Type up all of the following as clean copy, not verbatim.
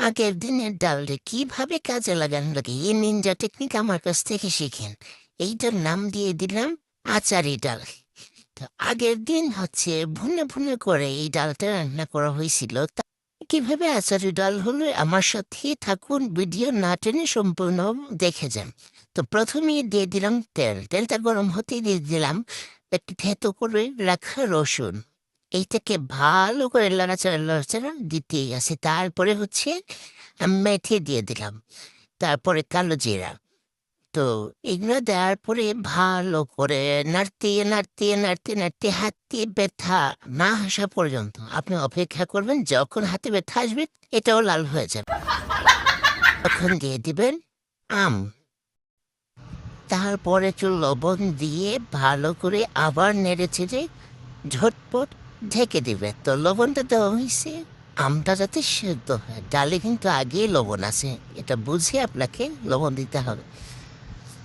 আগের দিনের ডালটা কিভাবে কাজে লাগানো লাগে এই নিনজা টেকনিক আমার কাছ থেকে শিখেন। এইটার নাম দিয়ে দিলাম আচারি ডাল। তো আগের দিন ভুনে ভুনে করে এই ডালটা রান্না করা হয়েছিল। কিভাবে আচারি ডাল হলো আমার সাথে থাকুন, ভিডিও না টেনে সম্পূর্ণ দেখে যান। তো প্রথমেই দিয়ে দিলাম তেল, তেলটা গরম হতে দিয়ে দিলাম একটু থেতো করে রাখা রসুন। এইটাকে ভালো করে লাড়াচাড়া লাড়াচাড়া দিতেই আছে। তারপরে মেথি দিয়ে দিলাম, তারপরে কালো জিরা। তো এগুলো দেওয়ার পরে ভালো করে নাড়তে নাড়তে নাড়তে নাড়তে হাত দিয়ে ব্যথা না আসা পর্যন্ত আপনি অপেক্ষা করবেন। যখন হাতে ব্যথা আসবে এটাও লাল হয়ে যাবে, তখন দিয়ে দিবেন আম। তারপরে একটু লবণ দিয়ে ভালো করে আবার নেড়ে চেড়ে ঝটপট ঢেকে দিবে। তো লবণটা দেওয়া হয়েছে আমটা যাতে সেদ্ধ হয়। ডালে কিন্তু আগেই লবণ আছে, এটা বুঝে আপনাকে লবণ দিতে হবে।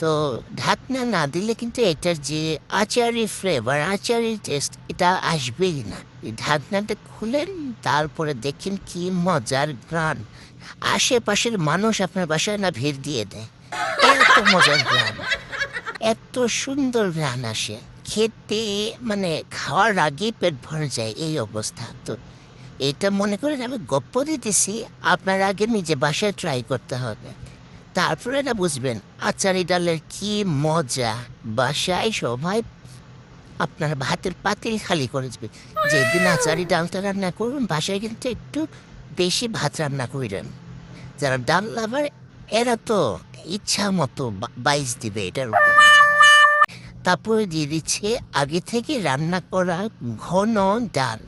তো ঢাকনা না দিলে কিন্তু এটার যে আচারি ফ্লেভার, আচারি টেস্ট, এটা আসবেই না। এই ঢাকনাটা খুলেন, তারপরে দেখেন কি মজার ঘ্রাণ। আশেপাশের মানুষ আপনার বাসায় না ভিড় দিয়ে দেয়, এত মজার ঘ্রাণ, এত সুন্দর ঘ্রাণ আসে। খেতে মানে খাওয়ার আগেই পেট ভরে যায় এই অবস্থা। তো এটা মনে করেন আমি গপ্প দিতেছি, আপনার আগে নিজে বাসায় ট্রাই করতে হবে, তারপরে না বুঝবেন আচারি ডালের কি মজা। বাসায় সবাই আপনার ভাতের পাতিল খালি করে দেবে। যেদিন আচারি ডালটা রান্না করবেন বাসায় কিন্তু একটু বেশি ভাত রান্না করেন। যারা ডাল লাভার এরা তো ইচ্ছা মতো বাইস দিবে এটার উপর। তারপরে দিয়ে দিচ্ছে আগে থেকে রান্না করা ঘন ডাল।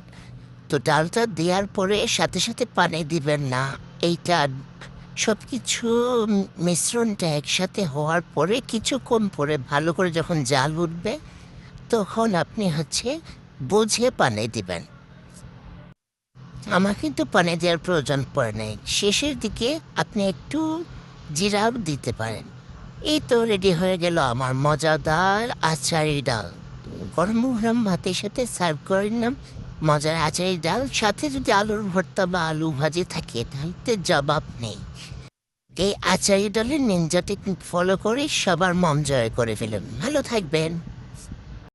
তো ডালটা দেওয়ার পরে সাথে সাথে পানি দিবেন না। এইটা সব কিছু মিশ্রণটা একসাথে হওয়ার পরে কিছুক্ষণ পরে ভালো করে যখন জাল উঠবে তখন আপনি বুঝে পানি দিবেন। আমার কিন্তু পানি দেওয়ার প্রয়োজন পড়ে নাই, শেষের দিকে আপনি একটু জিরাও দিতে পারেন। এই তো রেডি হয়ে গেল আমার মজাদার আচারি ডাল। গরম গরম ভাতের সাথে সার্ভ করে নিলাম মজার আচারি ডাল। সাথে যদি আলুর ভর্তা বা আলু ভাজি থাকে তাহলে তো জবাব নেই। এই আচারি ডালের নিনজা টেকনিক ফলো করে সবার মন জয় করে ফেলুন। ভালো থাকবেন।